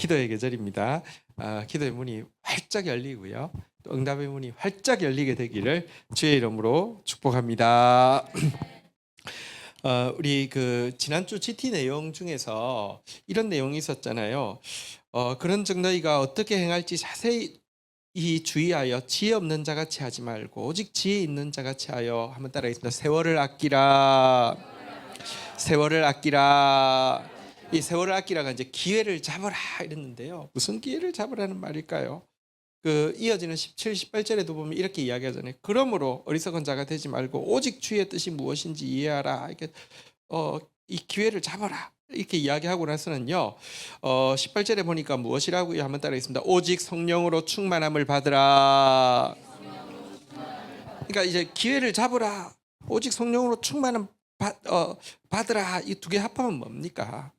기도의 계절입니다. 기도의 문이 활짝 열리고요. 또 응답의 문이 활짝 열리게 되기를 주의 이름으로 축복합니다. 우리 그 지난주 GT 내용 중에서 이런 내용이 있었잖아요. 그런즉 너희가 어떻게 행할지 자세히 주의하여 지혜 없는 자같이 하지 말고 오직 지혜 있는 자같이 하여 한번 따라하겠습니다. 세월을 아끼라. 세월을 아끼라. 이 세월을 아끼라가 이제 기회를 잡아라 이랬는데요. 무슨 기회를 잡으라는 말일까요? 그 이어지는 17, 18절에도 보면 이렇게 이야기하잖아요. 그러므로 어리석은 자가 되지 말고 오직 주의 뜻이 무엇인지 이해하라. 이렇게 이 기회를 잡아라. 이렇게 이야기하고 나서는요. 18절에 보니까 무엇이라고요? 한번 따라하겠습니다. 오직 성령으로 충만함을 받으라. 그러니까 이제 기회를 잡으라. 오직 성령으로 충만함 받으라. 이 두 개 합하면 뭡니까?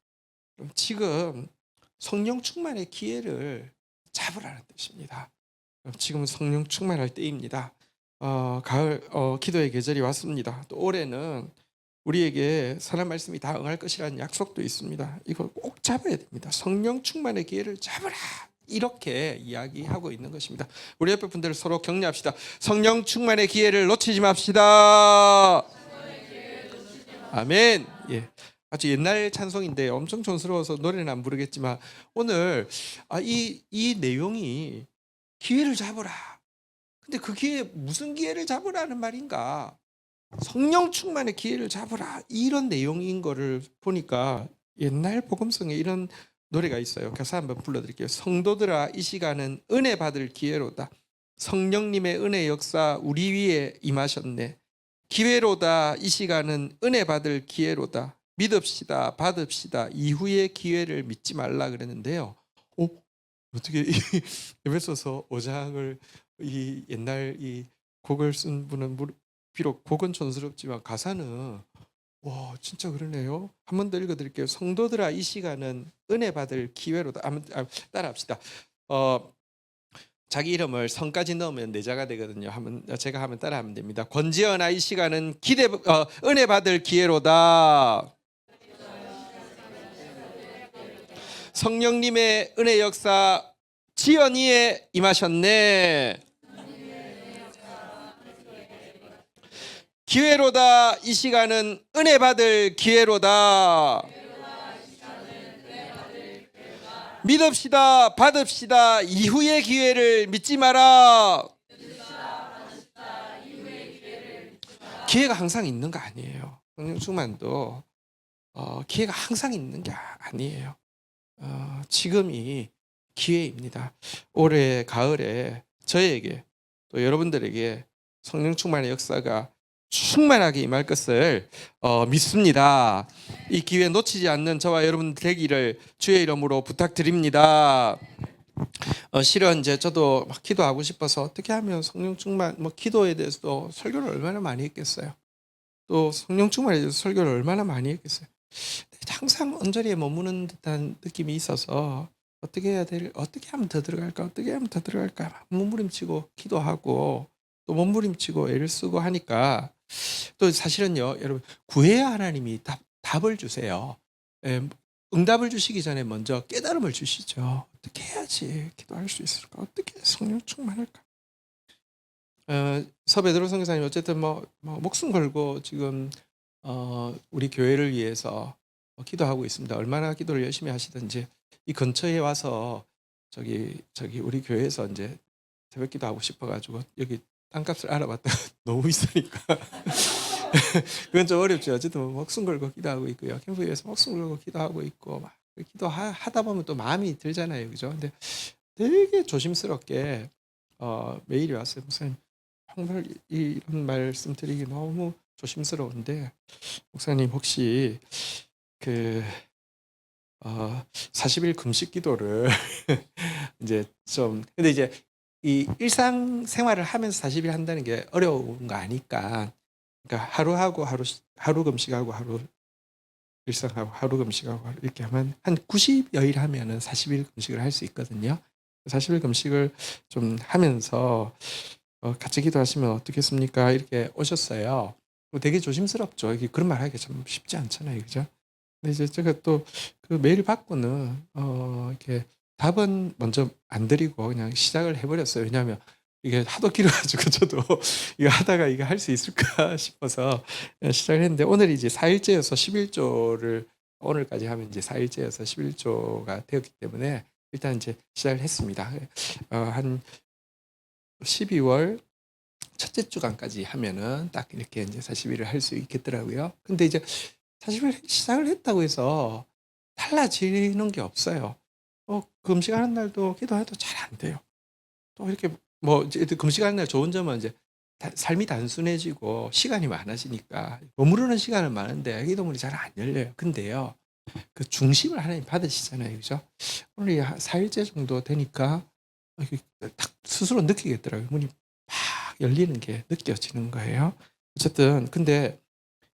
그럼 지금 성령 충만의 기회를 잡으라는 뜻입니다. 지금은 성령 충만할 때입니다. 가을 기도의 계절이 왔습니다. 또 올해는 우리에게 선한 말씀이 다 응할 것이라는 약속도 있습니다. 이걸 꼭 잡아야 됩니다. 성령 충만의 기회를 잡으라. 이렇게 이야기하고 있는 것입니다. 우리 옆에 분들을 서로 격려합시다. 성령 충만의 기회를 놓치지 맙시다. 아멘. 예. 아주 옛날 찬송인데 엄청 촌스러워서 노래는 안 부르겠지만 오늘 이 내용이 기회를 잡으라. 근데 그 기회 무슨 기회를 잡으라는 말인가? 성령 충만의 기회를 잡으라. 이런 내용인 거를 보니까 옛날 복음성에 이런 노래가 있어요. 가사 한번 불러드릴게요. 성도들아 이 시간은 은혜 받을 기회로다. 성령님의 은혜 역사 우리 위에 임하셨네. 기회로다. 이 시간은 은혜 받을 기회로다. 믿읍시다. 받읍시다. 이후의 기회를 믿지 말라 그랬는데요. 어떻게 에베소서 5장을 이 옛날 이 곡을 쓴 분은 비록 곡은 촌스럽지만 가사는 와 진짜 그러네요. 한 번 더 읽어드릴게요. 성도들아 이 시간은 은혜 받을 기회로다. 따라합시다. 자기 이름을 성까지 넣으면 내자가 되거든요. 제가 하면 따라하면 됩니다. 권지연아 이 시간은 은혜 받을 기회로다. 성령님의 은혜 역사 지연이에 임하셨네. 기회로다. 이 시간은 은혜 받을 기회로다. 믿읍시다. 받읍시다. 이후의 기회를 믿지 마라. 기회가 항상 있는 거 아니에요. 성령 충만도 기회가 항상 있는 게 아니에요. 지금이 기회입니다. 올해 가을에 저에게 또 여러분들에게 성령 충만의 역사가 충만하게 임할 것을 믿습니다. 이 기회 놓치지 않는 저와 여러분 되기를 주의 이름으로 부탁드립니다. 실은 이제 저도 막 기도하고 싶어서 어떻게 하면 성령 충만, 기도에 대해서도 설교를 얼마나 많이 했겠어요. 또 성령 충만에 대해서 설교를 얼마나 많이 했겠어요. 항상 언저리에 머무는 듯한 느낌이 있어서 어떻게 하면 더 들어갈까 몸부림치고 기도하고 또 몸부림치고 애를 쓰고 하니까 또 사실은요 여러분 구해야 하나님이 답을 주세요. 응답을 주시기 전에 먼저 깨달음을 주시죠. 어떻게 해야지 기도할 수 있을까? 어떻게 성령 충만할까? 서베드로 선교사님 어쨌든 목숨 걸고 지금 우리 교회를 위해서 기도하고 있습니다. 얼마나 기도를 열심히 하시든지 이 근처에 와서 저기 우리 교회에서 이제 새벽 기도하고 싶어가지고 여기 땅값을 알아봤다가 너무 비싸니까 그건 좀 어렵죠. 어쨌든 목숨 걸고 기도하고 있고요. 캠프에서 목숨 걸고 기도하고 있고 막 기도하다 보면 또 마음이 들잖아요, 그죠? 근데 되게 조심스럽게 메일이 왔어요. 목사님 정말 이런 말씀 드리기 너무 조심스러운데 목사님 혹시 40일 금식 기도를 이제 좀 근데 이제 이 일상 생활을 하면서 40일 한다는 게 어려운 거 아니까 그러니까 하루 금식하고 하루 일상하고 하루 금식하고 이렇게 하면 한 90여일 하면은 40일 금식을 할 수 있거든요. 40일 금식을 좀 하면서 같이 기도하시면 어떻겠습니까? 이렇게 오셨어요. 되게 조심스럽죠. 그런 말 하기가 참 쉽지 않잖아요, 그죠? 근데 이제 제가 또 그 메일 받고는 이렇게 답은 먼저 안 드리고 그냥 시작을 해 버렸어요. 왜냐하면 이게 하도 길어 가지고 저도 이거 하다가 이게 할 수 있을까 싶어서 시작을 했는데, 오늘이 이제 4 일째여서 11 조를 오늘까지 하면 이제 4 일째여서 11 조가 되었기 때문에 일단 이제 시작을 했습니다. 한 12월 첫째 주간까지 하면은 딱 이렇게 이제 40일을 할 수 있겠더라고요. 근데 이제 40일 시작을 했다고 해서 달라지는 게 없어요. 금식하는 날도 기도해도 잘 안 돼요. 또 이렇게 뭐 이제 금식하는 날 좋은 점은 이제 삶이 단순해지고 시간이 많아지니까 머무르는 시간은 많은데 기도문이 잘 안 열려요. 근데요, 그 중심을 하나님 받으시잖아요. 그죠? 오늘 4일째 정도 되니까 이렇게 딱 스스로 느끼겠더라고요. 문이 팍 열리는 게 느껴지는 거예요. 어쨌든 근데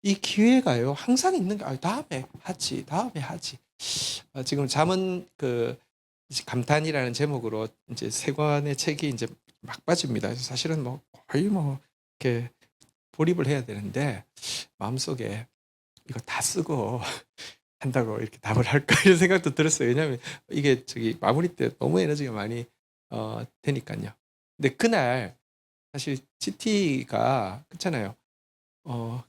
이 기회가요 항상 있는 게 다음에 하지, 다음에 하지. 지금 잠언 이제 감탄이라는 제목으로 이제 세 권의 책이 이제 막 빠집니다. 그래서 사실은 뭐 거의 뭐 이렇게 몰입을 해야 되는데, 마음속에 이거 다 쓰고 한다고 이렇게 답을 할까 이런 생각도 들었어요. 왜냐하면 이게 마무리 때 너무 에너지가 많이 되니까요. 근데 그날 사실 GT가 그렇잖아요. 어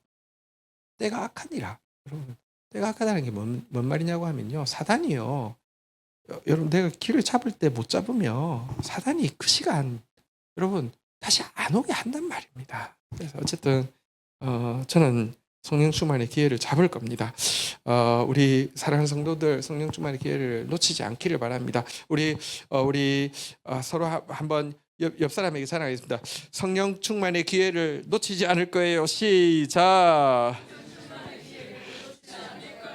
때가 악하니라. 여러분, 때가 악하다는 게 뭔 말이냐고 하면요, 사단이요. 여러분, 내가 길을 잡을 때 못 잡으면 사단이 그 시간 여러분 다시 안 오게 한단 말입니다. 그래서 어쨌든 저는 성령 충만의 기회를 잡을 겁니다. 우리 사랑하는 성도들, 성령 충만의 기회를 놓치지 않기를 바랍니다. 우리 서로 한번 옆 사람에게 자랑하겠습니다. 성령 충만의 기회를 놓치지 않을 거예요. 시작.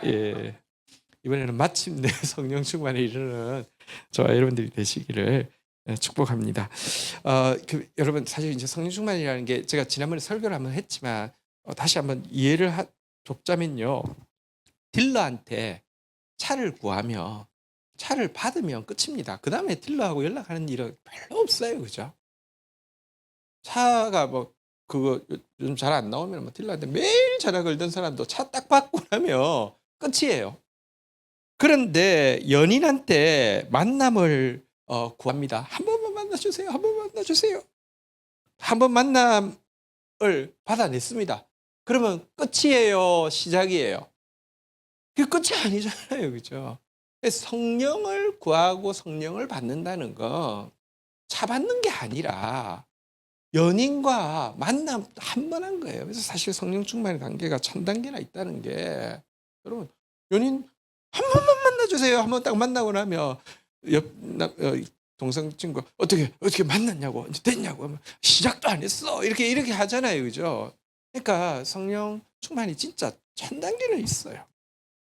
예. 이번에는 마침내 성령 충만에 이르는 저와 여러분들이 되시기를 축복합니다. 여러분, 사실 이제 성령 충만이라는 게 제가 지난번에 설교를 한번 했지만 다시 한번 이해를 좁자면요, 딜러한테 차를 구하며 차를 받으면 끝입니다. 그 다음에 딜러하고 연락하는 일은 별로 없어요, 그죠? 차가 뭐 그거 요즘 잘 안 나오면 뭐 딜러한테 매일 전화 걸던 사람도 차 딱 받고 나면 끝이에요. 그런데 연인한테 만남을 구합니다. "한 번만 만나 주세요. 한 번만 만나 주세요." 한 번 만남을 받아냈습니다. 그러면 끝이에요, 시작이에요? 그게 끝이 아니잖아요. 그죠? 성령을 구하고 성령을 받는다는 건 차 받는 게 아니라 연인과 만남 한 번 한 거예요. 그래서 사실 성령 충만의 단계가 1000 단계나 있다는 게, 여러분, 연인 한 번만 만나 주세요. 한 번 딱 만나고 나면 옆 동성 친구가 "어떻게 만났냐고. 이제 됐냐고." 하면 "시작도 안 했어." 이렇게 하잖아요. 그죠? 그러니까 성령 충만이 진짜 1000 단계는 있어요.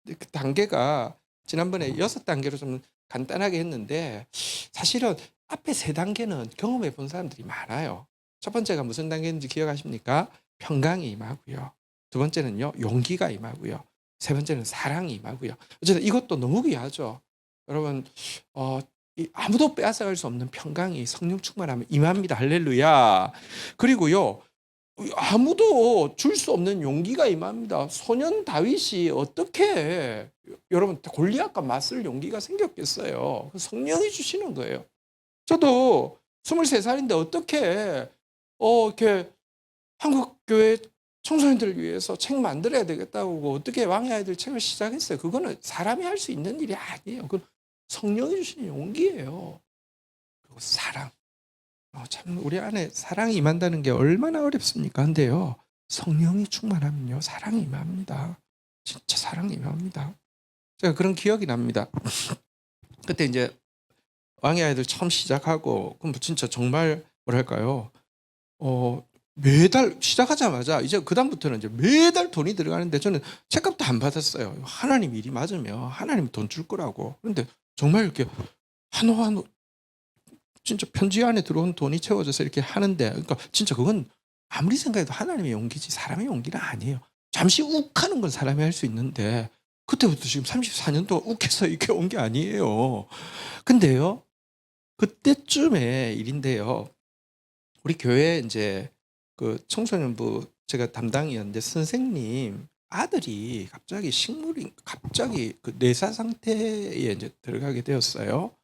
근데 그 단계가 지난번에 6 단계로 좀 간단하게 했는데, 사실은 앞에 3 단계는 경험해 본 사람들이 많아요. 첫 번째가 무슨 단계인지 기억하십니까? 평강이 임하고요. 두 번째는요, 용기가 임하고요. 세 번째는 사랑이 임하고요. 어쨌든 이것도 너무 귀하죠. 여러분, 어 아무도 빼앗아갈 수 없는 평강이 성령 충만하면 임합니다. 할렐루야. 그리고요, 아무도 줄 수 없는 용기가 임합니다. 소년 다윗이 어떻게 여러분 골리앗과 맞설 용기가 생겼겠어요. 성령이 주시는 거예요. 저도 23살인데 어떻게 이렇게 한국 교회 청소년들을 위해서 책 만들어야 되겠다고 어떻게 왕의 아이들 책을 시작했어요. 그거는 사람이 할 수 있는 일이 아니에요. 그건 성령이 주시는 용기예요. 그리고 사랑. 참 우리 안에 사랑이 임한다는 게 얼마나 어렵습니까? 근데요, 성령이 충만하면요, 사랑이 임합니다. 진짜 사랑이 임합니다. 제가 그런 기억이 납니다. 그때 이제 왕의 아이들 처음 시작하고, 그럼 진짜 정말 뭐랄까요? 매달 시작하자마자 이제 그다음부터는 이제 매달 돈이 들어가는데, 저는 책값도 안 받았어요. 하나님 일이 맞으면 하나님 돈 줄 거라고. 그런데 정말 이렇게 한호 진짜 편지 안에 들어온 돈이 채워져서 이렇게 하는데, 그러니까 진짜 그건 아무리 생각해도 하나님의 용기지 사람의 용기는 아니에요. 잠시 욱하는 건 사람이 할 수 있는데, 그때부터 지금 34년 동안 욱해서 이렇게 온 게 아니에요. 근데요, 그때쯤의 일인데요, 우리 교회 이제 그 청소년부 제가 담당이었는데, 선생님 아들이 갑자기 그 뇌사 상태에 이제 들어가게 되었어요.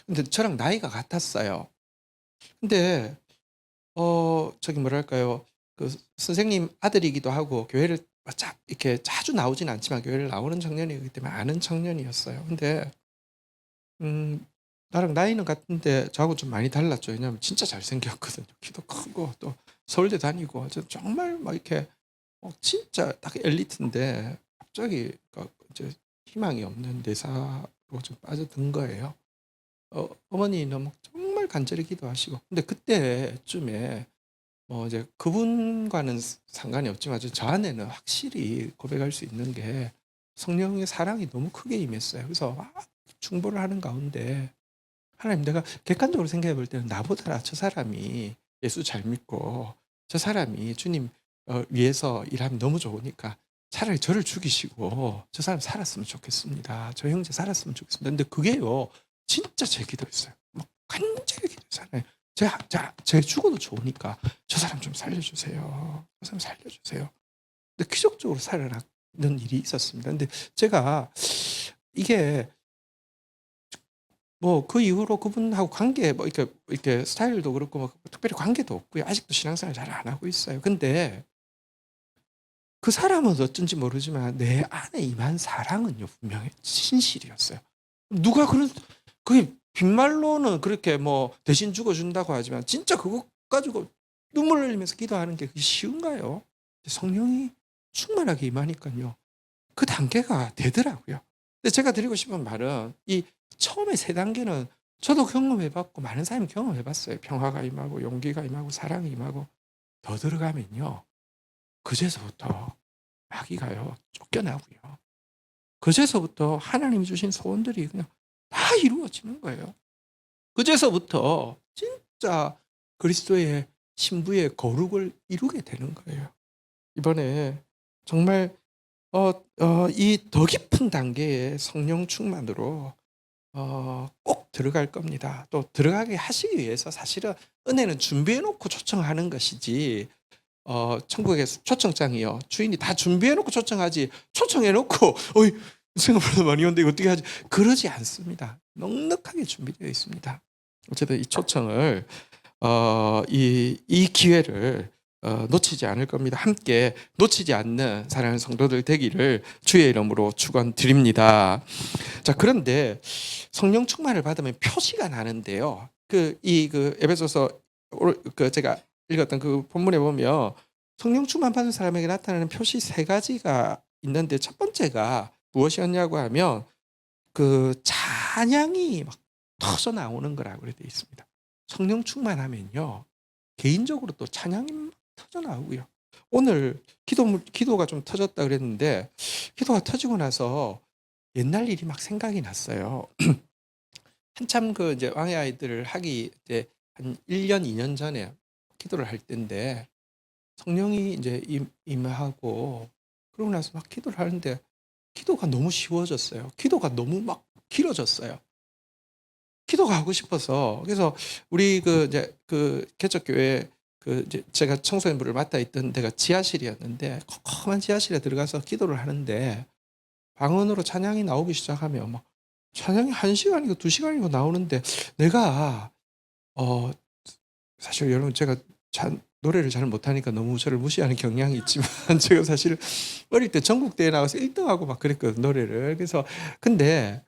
근데 저랑 나이가 같았어요. 근데 저기 뭐랄까요. 그 선생님 아들이기도 하고 교회를 이렇게 자주 나오진 않지만 교회를 나오는 청년이기 때문에 아는 청년이었어요. 근데 음 나랑 나이는 같은데 저하고 좀 많이 달랐죠. 왜냐하면 진짜 잘생겼거든요. 키도 크고 또 서울대 다니고 정말 막 이렇게 진짜 딱 엘리트인데 갑자기 이제 희망이 없는 대사로 좀 빠져든 거예요. 어머니는 막 정말 간절히 기도하시고 근데 그때쯤에 이제 그분과는 상관이 없지만 저 안에는 확실히 고백할 수 있는 게 성령의 사랑이 너무 크게 임했어요. 그래서 막 중보를 하는 가운데 하나님 내가 객관적으로 생각해 볼 때는 나보다 저 사람이 예수 잘 믿고 저 사람이 주님 위해서 일하면 너무 좋으니까 차라리 저를 죽이시고 저 사람 살았으면 좋겠습니다. 저 형제 살았으면 좋겠습니다. 근데 그게요 진짜 제 기도였어요. 막 간절히 기도했어요. 제 죽어도 좋으니까 저 사람 좀 살려주세요. 저 사람 살려주세요. 근데 기적적으로 살아나는 일이 있었습니다. 근데 제가 이게 뭐 그 이후로 그분하고 관계 뭐 이렇게 스타일도 그렇고 뭐 특별히 관계도 없고요. 아직도 신앙생활 잘 안 하고 있어요. 근데 그 사람은 어쩐지 모르지만 내 안에 임한 사랑은요 분명히 진실이었어요. 누가 그런 그게 빈말로는 그렇게 뭐 대신 죽어 준다고 하지만 진짜 그것 가지고 눈물 흘리면서 기도하는 게 그게 쉬운가요? 성령이 충만하게 임하니깐요. 그 단계가 되더라고요. 근데 제가 드리고 싶은 말은 이 처음에 세 단계는 저도 경험해 봤고 많은 사람이 경험해 봤어요. 평화가 임하고 용기가 임하고 사랑이 임하고 더 들어가면요. 그제서부터 마귀가요 쫓겨나고요. 그제서부터 하나님이 주신 소원들이 그냥 다 이루어지는 거예요. 그제서부터 진짜 그리스도의 신부의 거룩을 이루게 되는 거예요. 이번에 정말 이 더 깊은 단계의 성령 충만으로 꼭 들어갈 겁니다. 또 들어가게 하시기 위해서 사실은 은혜는 준비해 놓고 초청하는 것이지 천국에서 초청장이요. 주인이 다 준비해 놓고 초청하지 초청해 놓고 "어이 생각보다 많이 온데 이거 어떻게 하지?" 그러지 않습니다. 넉넉하게 준비되어 있습니다. 어쨌든 이 초청을 이 기회를 놓치지 않을 겁니다. 함께 놓치지 않는 사랑하는 성도들 되기를 주의 이름으로 축원드립니다. 자 그런데 성령 충만을 받으면 표시가 나는데요. 그 에베소서 제가 읽었던 그 본문에 보면 성령 충만 받은 사람에게 나타나는 표시 세 가지가 있는데 첫 번째가 무엇이었냐고 하면 그 찬양이 막 터져 나오는 거라고 되어 있습니다. 성령 충만하면요. 개인적으로 또 찬양이 막 터져 나오고요. 오늘 기도가 좀 터졌다 그랬는데 기도가 터지고 나서 옛날 일이 막 생각이 났어요. 한참 그 이제 왕의 아이들을 하기 이제 한 1 년, 2년 전에 기도를 할 때인데 성령이 이제 임하고 그러고 나서 막 기도를 하는데 기도가 너무 쉬워졌어요. 기도가 너무 막 길어졌어요. 기도가 하고 싶어서. 그래서 우리 그 이제 그 개척교회 그 이제 제가 청소년부를 맡아 있던 데가 지하실이었는데 컴컴한 지하실에 들어가서 기도를 하는데 방언으로 찬양이 나오기 시작하면 막 찬양이 1 시간이고 2 시간이고 나오는데 내가 어 사실 여러분 제가 노래를 잘 못하니까 너무 저를 무시하는 경향이 있지만 제가 사실 어릴 때 전국대회 나가서 1 등하고 막 그랬거든 노래를. 그래서 근데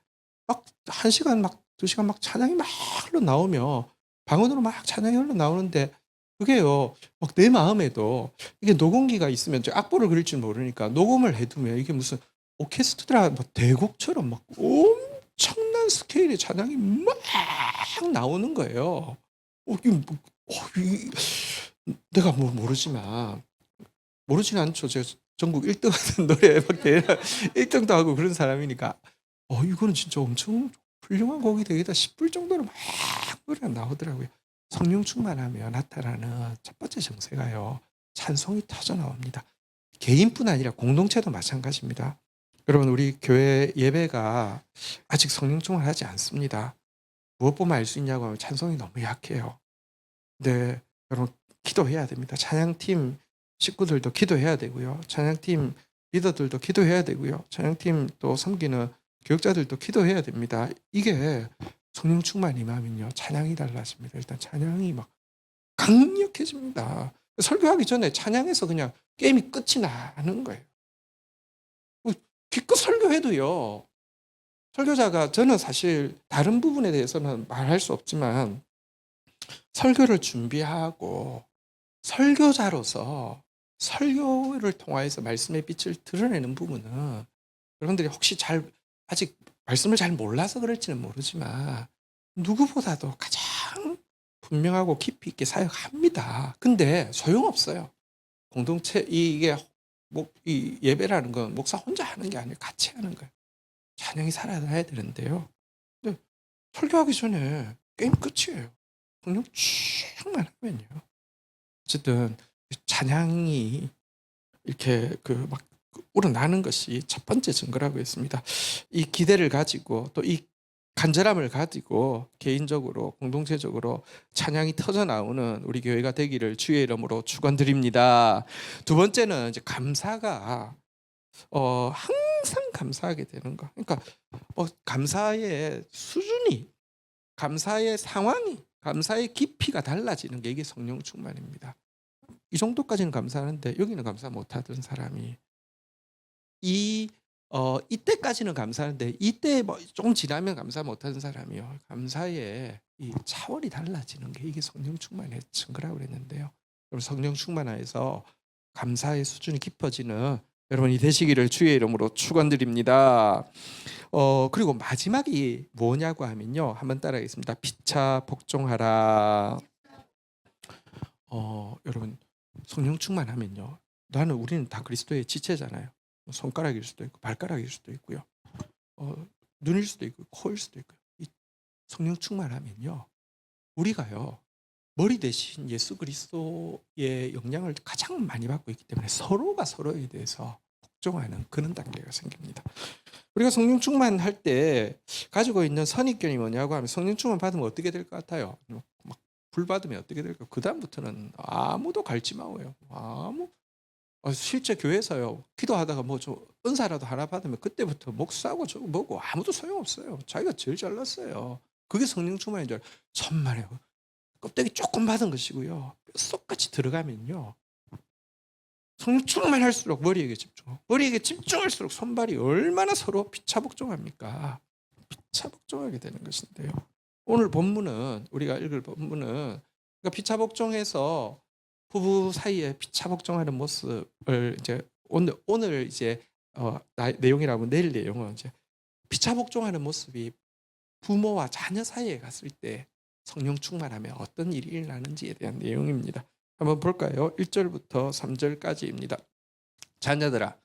막 1 시간 막 2 시간 막 찬양이 막 흘러나오면 방언으로 막 찬양이 흘러나오는데 그게요 막 내 마음에도 이게 녹음기가 있으면 저 악보를 그릴 줄 모르니까 녹음을 해 두면 이게 무슨 오케스트라 뭐 대곡처럼 막 엄청난 스케일의 찬양이 막 나오는 거예요. 이게 뭐 이 내가 뭐 모르지는 않죠. 제가 전국 1등 하는 노래 막 대회 1 등도 하고 그런 사람이니까 '이거는 진짜 엄청 훌륭한 곡이 되겠다.' 싶을 정도로 막 노래가 나오더라고요. 성령 충만하면 나타나는 첫 번째 정세가요. 찬송이 터져 나옵니다. 개인뿐 아니라 공동체도 마찬가지입니다. 여러분 우리 교회 예배가 아직 성령 충만하지 않습니다. 무엇 보면 알 수 있냐고 하면 찬송이 너무 약해요. 네. 여러분 기도해야 됩니다. 찬양팀 식구들도 기도해야 되고요. 찬양팀 리더들도 기도해야 되고요. 찬양팀 또 섬기는 교육자들도 기도해야 됩니다. 이게 성령 충만 임하면요 찬양이 달라집니다. 일단 찬양이 막 강력해집니다. 설교하기 전에 찬양해서 그냥 게임이 끝이 나는 거예요. 기껏 설교해도요. 설교자가 저는 사실 다른 부분에 대해서는 말할 수 없지만 설교를 준비하고 설교자로서 설교를 통하여서 말씀의 빛을 드러내는 부분은 여러분들이 혹시 아직 말씀을 잘 몰라서 그럴지는 모르지만 누구보다도 가장 분명하고 깊이 있게 사역합니다. 근데 소용없어요. 공동체 이게 이 예배라는 건 목사 혼자 하는 게 아니에요. 같이 하는 거예요. 찬양이 살아나야 되는데요. 근데 설교하기 전에 게임 끝이에요. 성령 충만하면요. 어쨌든 찬양이 이렇게 막 우러나는 것이 첫 번째 증거라고 했습니다. 이 기대를 가지고 또 이 간절함을 가지고 개인적으로 공동체적으로 찬양이 터져 나오는 우리 교회가 되기를 주의 이름으로 축원드립니다. 두 번째는 이제 감사가 항상 감사하게 되는 거. 그러니까 감사의 수준이, 감사의 상황이, 감사의 깊이가 달라지는 게 이게 성령 충만입니다. 이 정도까지는 감사하는데 여기는 감사 못하던 사람이 이때까지는 감사하는데 이때 조금 지나면 감사 못하는 사람이요. 감사의 이 차원이 달라지는 게 이게 성령 충만의 증거라고 그랬는데요. 여러분 성령 충만하여서 감사의 수준이 깊어지는 여러분이 되시기를 주의 이름으로 축원드립니다. 그리고 마지막이 뭐냐고 하면요. 한번 따라하겠습니다. 피차 복종하라. 여러분 성령 충만하면요. 우리는 다 그리스도의 지체잖아요. 손가락일 수도 있고 발가락일 수도 있고요. 눈일 수도 있고 코일 수도 있고요. 이 성령 충만하면요. 우리가요. 머리 대신 예수 그리스도의 영향을 가장 많이 받고 있기 때문에 서로가 서로에 대해서 복종하는 그런 단계가 생깁니다. 우리가 성령 충만할 때 가지고 있는 선입견이 뭐냐고 하면 성령 충만 받으면 어떻게 될 것 같아요? 막 불 받으면 어떻게 될까? 그 다음부터는 아무도 갈지마워요. 실제 교회에서요. 기도하다가 은사라도 하나 받으면 그때부터 목사고 뭐고 아무도 소용없어요. 자기가 제일 잘났어요. 그게 성령 충만인 줄 알아요. 천만에요. 껍데기 조금 받은 것이고요. 뼛속같이 들어가면요. 성령 충만할수록 머리에게 집중하고 머리에게 집중할수록 손발이 얼마나 서로 피차복종합니까? 피차복종하게 되는 것인데요. 오늘 본문은 우리가 읽을 본문은 그러니까 피차복종해서 부부 사이에 피차복종하는 모습을 이제 오늘 이제 내용이라고 내일 내용은 이제 피차복종하는 모습이 부모와 자녀 사이에 갔을 때 성령 충만하면 어떤 일이 일어나는지에 대한 내용입니다. 한번 볼까요? 1절부터 3절까지입니다. 자녀들아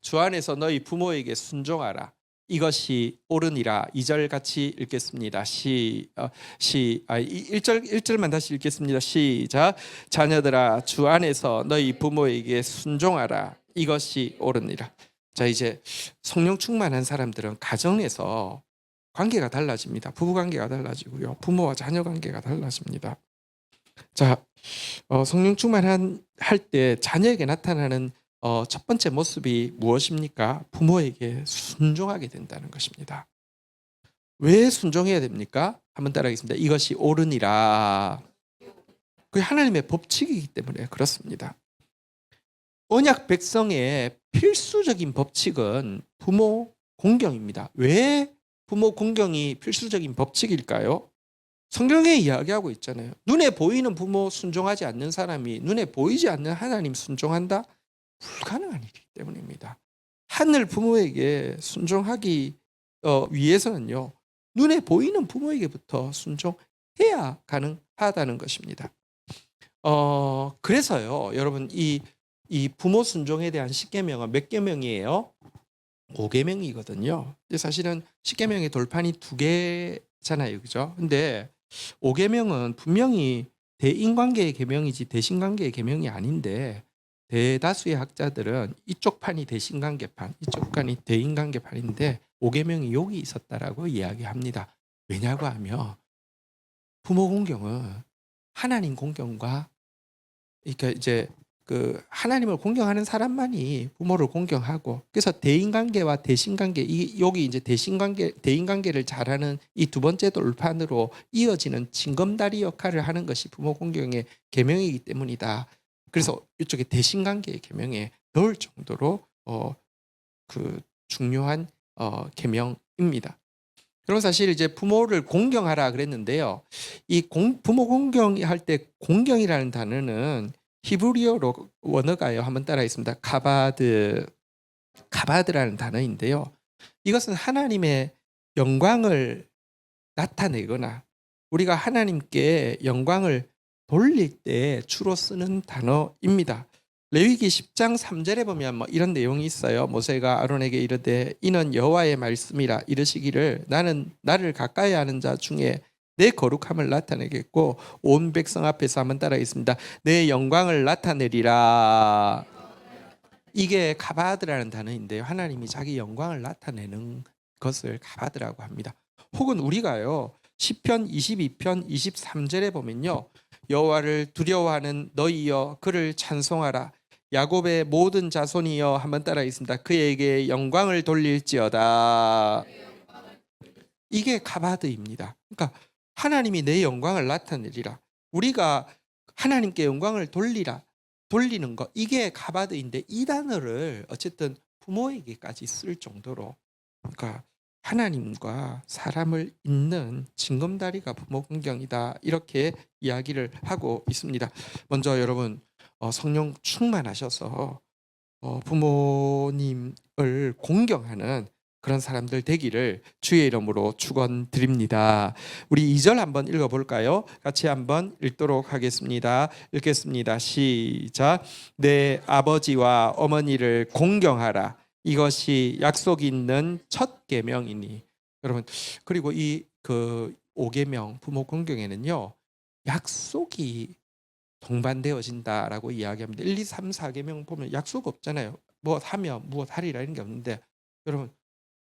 주 안에서 너희 부모에게 순종하라. 이것이 옳으니라. 2절 같이 읽겠습니다. 1절만 다시 읽겠습니다. 시작. 자녀들아 주 안에서 너희 부모에게 순종하라. 이것이 옳으니라. 자, 이제 성령 충만한 사람들은 가정에서 관계가 달라집니다. 부부 관계가 달라지고요. 부모와 자녀 관계가 달라집니다. 자, 성령 충만할 때 자녀에게 나타나는 첫 번째 모습이 무엇입니까? 부모에게 순종하게 된다는 것입니다. 왜 순종해야 됩니까? 한번 따라하겠습니다. 이것이 옳으니라. 그게 하나님의 법칙이기 때문에 그렇습니다. 언약 백성의 필수적인 법칙은 부모 공경입니다. 왜 부모 공경이 필수적인 법칙일까요? 성경에 이야기하고 있잖아요. 눈에 보이는 부모 순종하지 않는 사람이 눈에 보이지 않는 하나님 순종한다? 불가능한 일이기 때문입니다. 하늘 부모에게 순종하기 위해서는요. 눈에 보이는 부모에게부터 순종해야 가능하다는 것입니다. 그래서요. 여러분 이 부모 순종에 대한 10계명은 몇 계명이에요? 5계명이거든요. 근데 사실은 10계명의 돌판이 2개잖아요. 그죠? 근데 5계명은 분명히 대인관계의 계명이지 대신관계의 계명이 아닌데 대다수의 학자들은 이쪽 판이 대신관계판, 이쪽 판이 대인관계판인데 5계명이 여기 있었다라고 이야기합니다. 왜냐고 하면 부모 공경은 하나님 공경과 그러니까 이제 그 하나님을 공경하는 사람만이 부모를 공경하고, 그래서 대인관계와 대신관계, 여기 이제 대인관계를 잘하는 이 두 번째 돌판으로 이어지는 징검다리 역할을 하는 것이 부모 공경의 계명이기 때문이다. 그래서 이쪽에 대신관계의 계명에 넣을 정도로 그 중요한 계명입니다. 그럼 사실 이제 부모를 공경하라 그랬는데요. 부모 공경할 때 공경이라는 단어는 히브리어로 원어가요. 한번 따라하겠습니다. 가바드라는 단어인데요. 이것은 하나님의 영광을 나타내거나 우리가 하나님께 영광을 돌릴 때 주로 쓰는 단어입니다. 레위기 10장 3절에 보면 이런 내용이 있어요. 모세가 아론에게 이르되 이는 여호와의 말씀이라 이르시기를 나는 나를 가까이 하는 자 중에 내 거룩함을 나타내겠고 온 백성 앞에서 한번 따라하겠습니다. 내 영광을 나타내리라. 이게 가바드라는 단어인데요. 하나님이 자기 영광을 나타내는 것을 가바드라고 합니다. 혹은 우리가요. 시편 22편 23절에 보면요. 여호와를 두려워하는 너희여 그를 찬송하라. 야곱의 모든 자손이여 한번 따라하겠습니다. 그에게 영광을 돌릴지어다. 이게 가바드입니다. 그러니까 하나님이 내 영광을 나타내리라. 우리가 하나님께 영광을 돌리는 것, 이게 가바드인데 이 단어를 어쨌든 부모에게까지 쓸 정도로, 그러니까 하나님과 사람을 잇는 징검다리가 부모 공경이다, 이렇게 이야기를 하고 있습니다. 먼저 여러분 성령 충만하셔서 부모님을 공경하는 그런 사람들 되기를 주의 이름으로 축원드립니다. 우리 2절 한번 읽어볼까요? 같이 한번 읽도록 하겠습니다. 읽겠습니다. 시작. 내 아버지와 어머니를 공경하라. 이것이 약속 있는 첫 계명이니. 여러분, 그리고 이 5계명 부모 공경에는요 약속이 동반되어진다라고 이야기합니다. 1, 2, 3, 4계명 보면 약속 없잖아요. 무엇 하며 무엇 하리라 이런 게 없는데, 여러분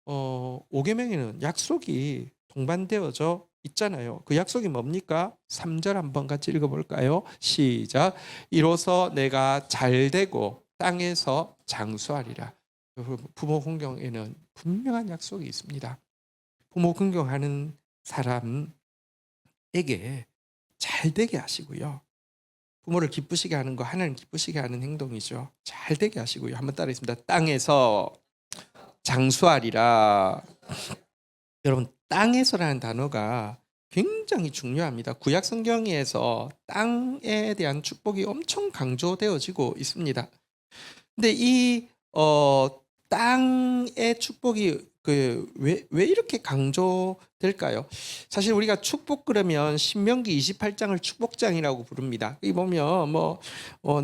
5계명에는 약속이 동반되어져 있잖아요. 그 약속이 뭡니까? 3절 한번 같이 읽어볼까요? 시작. 이로써 내가 잘되고 땅에서 장수하리라. 부모 공경에는 분명한 약속이 있습니다. 부모 공경하는 사람에게 잘되게 하시고요. 부모를 기쁘시게 하는 거 하나님 기쁘시게 하는 행동이죠. 잘되게 하시고요. 한번 따라하겠습니다. 땅에서 장수하리라. 여러분, 땅에서라는 단어가 굉장히 중요합니다. 구약 성경에서 땅에 대한 축복이 엄청 강조되어지고 있습니다. 근데 이 땅의 축복이 왜 이렇게 강조될까요? 사실 우리가 축복 그러면 신명기 28장을 축복장이라고 부릅니다. 여기 보면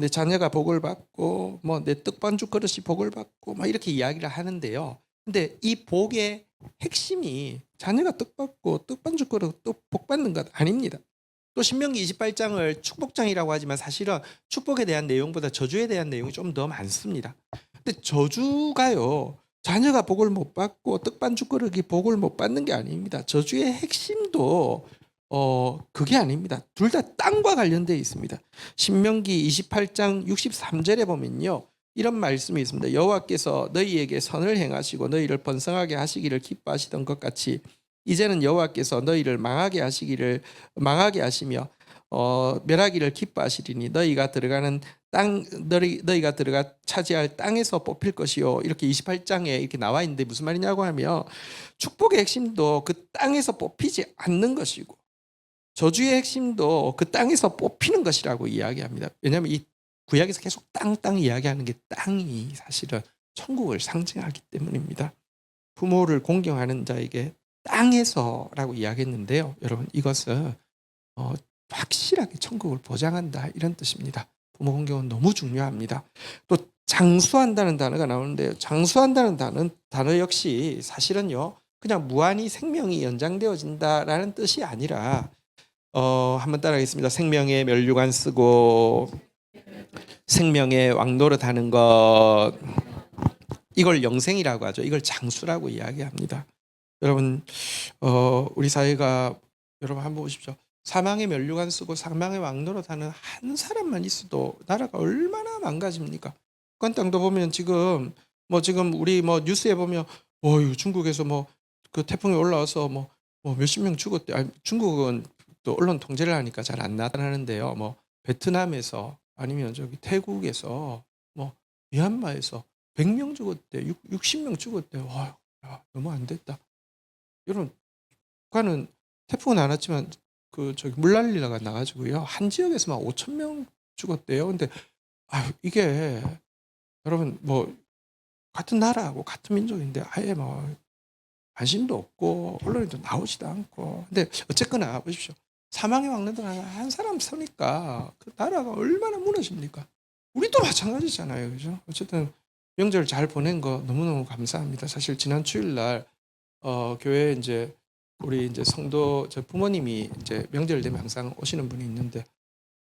내 자녀가 복을 받고 내 떡반죽 그릇이 복을 받고 이렇게 이야기를 하는데요. 근데 이 복의 핵심이 자녀가 떡 받고 떡반죽 그릇 또 복 받는 것 아닙니다. 또 신명기 28장을 축복장이라고 하지만 사실은 축복에 대한 내용보다 저주에 대한 내용이 좀 더 많습니다. 근데 저주가요, 자녀가 복을 못 받고 떡반죽 그릇이 복을 못 받는 게 아닙니다. 저주의 핵심도 그게 아닙니다. 둘 다 땅과 관련되어 있습니다. 신명기 28장 63절에 보면요, 이런 말씀이 있습니다. 여호와께서 너희에게 선을 행하시고 너희를 번성하게 하시기를 기뻐하시던 것 같이 이제는 여호와께서 너희를 망하게 하시며 멸하기를 기뻐하시리니 너희가 들어가는 땅, 너희가 들어가 차지할 땅에서 뽑힐 것이요. 이렇게 28장에 이렇게 나와 있는데 무슨 말이냐고 하면 축복의 핵심도 그 땅에서 뽑히지 않는 것이고 저주의 핵심도 그 땅에서 뽑히는 것이라고 이야기합니다. 왜냐하면 이 구약에서 계속 땅 이야기하는 게 땅이 사실은 천국을 상징하기 때문입니다. 부모를 공경하는 자에게 땅에서라고 이야기했는데요. 여러분, 이것은 확실하게 천국을 보장한다, 이런 뜻입니다. 부모 공경은 너무 중요합니다. 또 장수한다는 단어가 나오는데요. 장수한다는 단어 역시 사실은요, 그냥 무한히 생명이 연장되어진다라는 뜻이 아니라 한번 따라하겠습니다. 생명의 면류관 쓰고 생명의 왕노릇하는 것, 이걸 영생이라고 하죠. 이걸 장수라고 이야기합니다. 여러분 우리 사회가, 여러분 한번 보십시오. 사망의 면류관 쓰고 사망의 왕노릇 하는 한 사람만 있어도 나라가 얼마나 망가집니까? 북한 땅도 보면 지금 지금 우리 뉴스에 보면 어유 중국에서 그 태풍이 올라와서 몇십 명 죽었대. 아니, 중국은 또 언론 통제를 하니까 잘 안 나타나는데요. 베트남에서 아니면 저기 태국에서 미얀마에서 100명 죽었대. 60명 죽었대. 와, 야, 너무 안 됐다. 여러분, 북한은 태풍은 안 왔지만 그 저기 물난리가 나가지고요. 한 지역에서만 5천 명 죽었대요. 근데 이게 여러분 같은 나라하고 같은 민족인데 아예 관심도 없고 언론에도 나오지도 않고. 근데 어쨌거나 보십시오. 사망의 왕래들 한 사람 서니까 그 나라가 얼마나 무너집니까? 우리도 마찬가지잖아요, 그죠? 어쨌든 명절 잘 보낸 거 너무너무 감사합니다. 사실 지난 주일날 교회에 이제 우리 이제 성도 저 부모님이 이제 명절 되면 항상 오시는 분이 있는데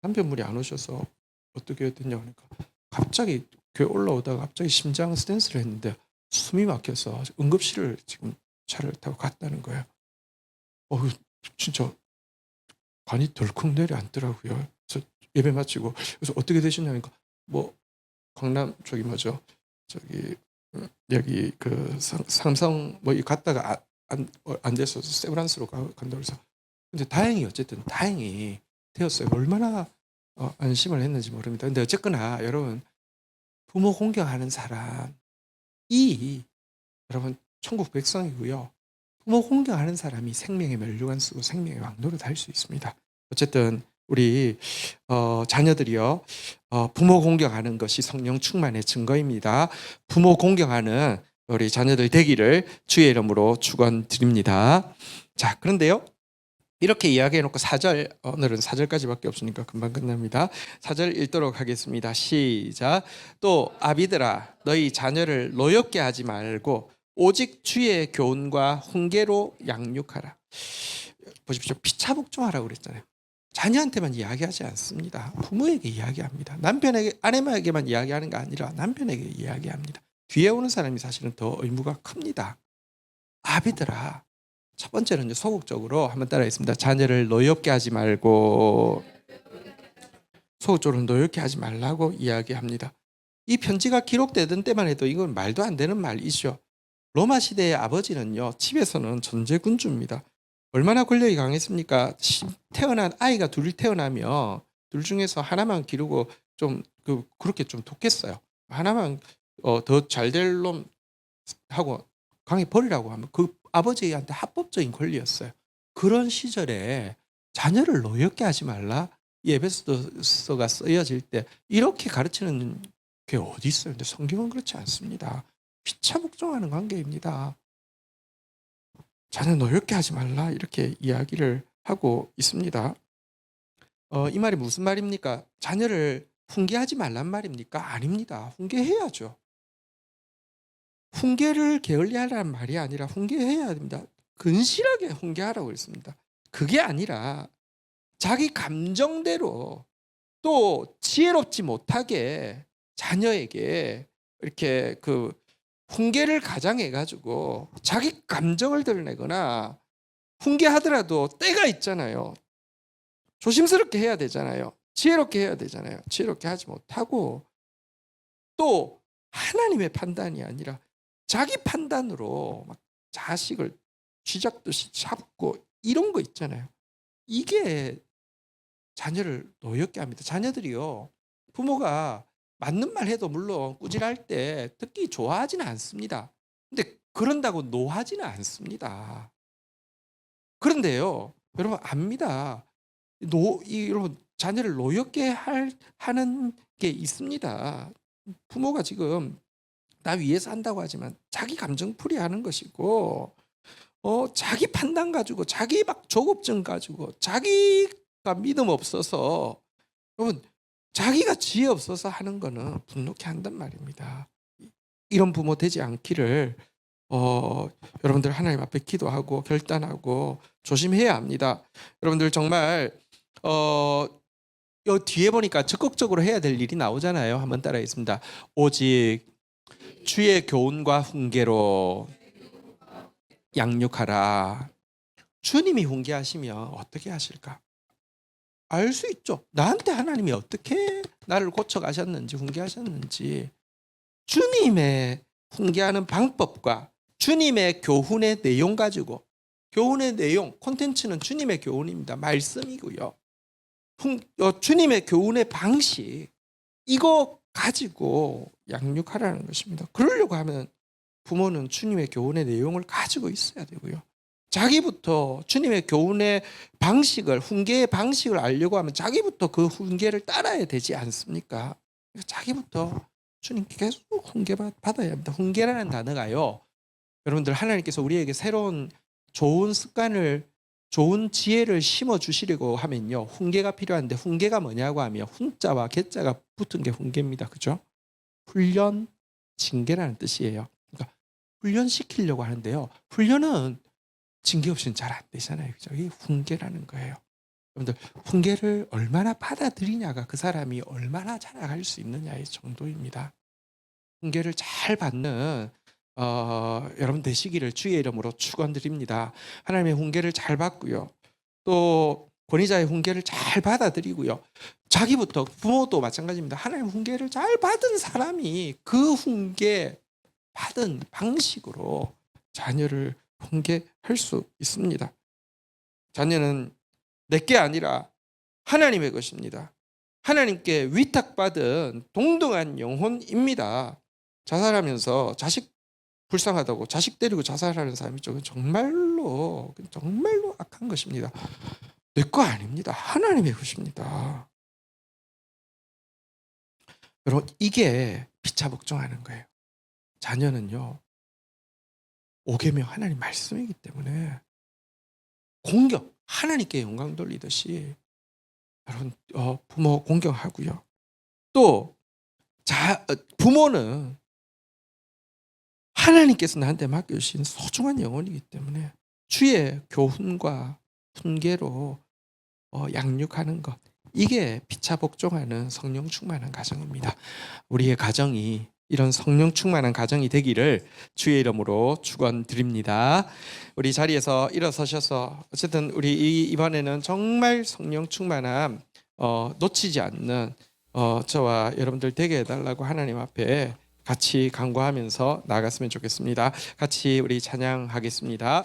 남편분이 안 오셔서 어떻게 됐냐 그러니까 갑자기 교회 올라오다가 갑자기 심장 스탠스를 했는데 숨이 막혀서 응급실을 지금 차를 타고 갔다는 거예요. 진짜 간이 덜컥 내려앉더라고요. 그래서 예배 마치고 그래서 어떻게 되셨냐니까 강남 저기 저기 여기 그 삼성 갔다가 안 돼서 세브란스로 간다고 그래서 근데 다행히 어쨌든 다행히 되었어요. 얼마나 안심을 했는지 모릅니다. 근데 어쨌거나 여러분 부모 공경하는 사람이 여러분 천국 백성이고요. 부모 공경하는 사람이 생명의 면류관 쓰고 생명의 왕노릇 할 수 있습니다. 어쨌든 우리 자녀들이요 부모 공경하는 것이 성령 충만의 증거입니다. 부모 공경하는 우리 자녀들 되기를 주의 이름으로 축원드립니다. 자, 그런데요. 이렇게 이야기해놓고 4절, 오늘은 4절까지밖에 없으니까 금방 끝납니다. 4절 읽도록 하겠습니다. 시작. 또 아비들아 너희 자녀를 노엽게 하지 말고 오직 주의 교훈과 훈계로 양육하라. 보십시오. 피차복종하라고 그랬잖아요. 자녀한테만 이야기하지 않습니다. 부모에게 이야기합니다. 남편에게, 아내에게만 이야기하는 게 아니라 남편에게 이야기합니다. 뒤에 오는 사람이 사실은 더 의무가 큽니다. 아비들아, 첫 번째는 소극적으로 한번 따라하겠습니다. 자녀를 노엽게 하지 말고, 소극적으로 노엽게 하지 말라고 이야기합니다. 이 편지가 기록되던 때만 해도 이건 말도 안 되는 말이죠. 로마 시대의 아버지는요, 집에서는 전제군주입니다. 얼마나 권력이 강했습니까? 태어난 아이가 둘 태어나면 둘 중에서 하나만 기르고 그렇게 좀 돕겠어요. 하나만 더 잘 될 놈 하고 강에 버리라고 하면 그 아버지한테 합법적인 권리였어요. 그런 시절에 자녀를 노엽게 하지 말라. 이 에베소서가 쓰여질 때 이렇게 가르치는 게 어디 있어요? 근데 성경은 그렇지 않습니다. 피차복종하는 관계입니다. 자녀 노엽게 하지 말라 이렇게 이야기를 하고 있습니다. 이 말이 무슨 말입니까? 자녀를 훈계하지 말란 말입니까? 아닙니다. 훈계해야죠. 훈계를 게을리하라는 말이 아니라 훈계해야 됩니다. 근실하게 훈계하라고 했습니다. 그게 아니라 자기 감정대로 또 지혜롭지 못하게 자녀에게 이렇게 훈계를 가장해가지고 자기 감정을 드러내거나 훈계하더라도 때가 있잖아요. 조심스럽게 해야 되잖아요. 지혜롭게 해야 되잖아요. 지혜롭게 하지 못하고 또 하나님의 판단이 아니라 자기 판단으로 막 자식을 쥐잡듯이 잡고 이런 거 있잖아요. 이게 자녀를 노엽게 합니다. 자녀들이요. 부모가 맞는 말 해도 물론 꾸질할 때 듣기 좋아하지는 않습니다. 근데 그런다고 노하지는 않습니다. 그런데요. 여러분 압니다. 여러분 자녀를 노엽게 하는 게 있습니다. 부모가 지금 나 위해서 한다고 하지만 자기 감정풀이 하는 것이고 자기 판단 가지고 자기 막 조급증 가지고 자기가 믿음 없어서 여러분 자기가 지혜 없어서 하는 거는 분노케 한단 말입니다. 이런 부모 되지 않기를 여러분들 하나님 앞에 기도하고 결단하고 조심해야 합니다. 여러분들 정말 요 뒤에 보니까 적극적으로 해야 될 일이 나오잖아요. 한번 따라하겠습니다. 오직 주의 교훈과 훈계로 양육하라. 주님이 훈계하시면 어떻게 하실까? 알 수 있죠. 나한테 하나님이 어떻게 나를 고쳐가셨는지 훈계하셨는지 주님의 훈계하는 방법과 주님의 교훈의 내용 가지고 교훈의 내용, 콘텐츠는 주님의 교훈입니다. 말씀이고요. 주님의 교훈의 방식 이거 가지고 양육하라는 것입니다. 그러려고 하면 부모는 주님의 교훈의 내용을 가지고 있어야 되고요. 자기부터 주님의 교훈의 방식을 훈계의 방식을 알려고 하면 자기부터 그 훈계를 따라야 되지 않습니까? 자기부터 주님께 계속 훈계 받아야 합니다. 훈계라는 단어가요. 여러분들 하나님께서 우리에게 새로운 좋은 습관을 좋은 지혜를 심어 주시려고 하면요. 훈계가 필요한데 훈계가 뭐냐고 하면 훈자와 개자가 붙은 게 훈계입니다. 그죠? 훈련, 징계라는 뜻이에요. 그러니까 훈련시키려고 하는데요. 훈련은 징계 없이는 잘 안 되잖아요. 그죠? 이게 훈계라는 거예요. 여러분들 훈계를 얼마나 받아들이냐가 그 사람이 얼마나 자라갈 수 있느냐의 정도입니다. 훈계를 잘 받는 여러분 되시기를 주의 이름으로 축원드립니다. 하나님의 훈계를 잘 받고요. 또 권위자의 훈계를 잘 받아들이고요. 자기부터 부모도 마찬가지입니다. 하나님의 훈계를 잘 받은 사람이 그 훈계 받은 방식으로 자녀를 훈계할 수 있습니다. 자녀는 내게 아니라 하나님의 것입니다. 하나님께 위탁받은 동등한 영혼입니다. 자살하면서 자식 불쌍하다고 자식 때리고 자살하는 사람이 정말로 악한 것입니다. 내 거 아닙니다. 하나님의 것입니다. 여러분 이게 피차복종하는 거예요. 자녀는요. 5계명 하나님 말씀이기 때문에 공경 하나님께 영광 돌리듯이 여러분 부모 공경하고요. 또 부모는 하나님께서 나한테 맡겨주신 소중한 영혼이기 때문에 주의 교훈과 훈계로 양육하는 것 이게 피차복종하는 성령 충만한 가정입니다. 우리의 가정이 이런 성령 충만한 가정이 되기를 주의 이름으로 축원드립니다. 우리 자리에서 일어서셔서 어쨌든 우리 이번에는 정말 성령 충만함 놓치지 않는 저와 여러분들 되게 해달라고 하나님 앞에 같이 간구하면서 나아갔으면 좋겠습니다. 같이 우리 찬양하겠습니다.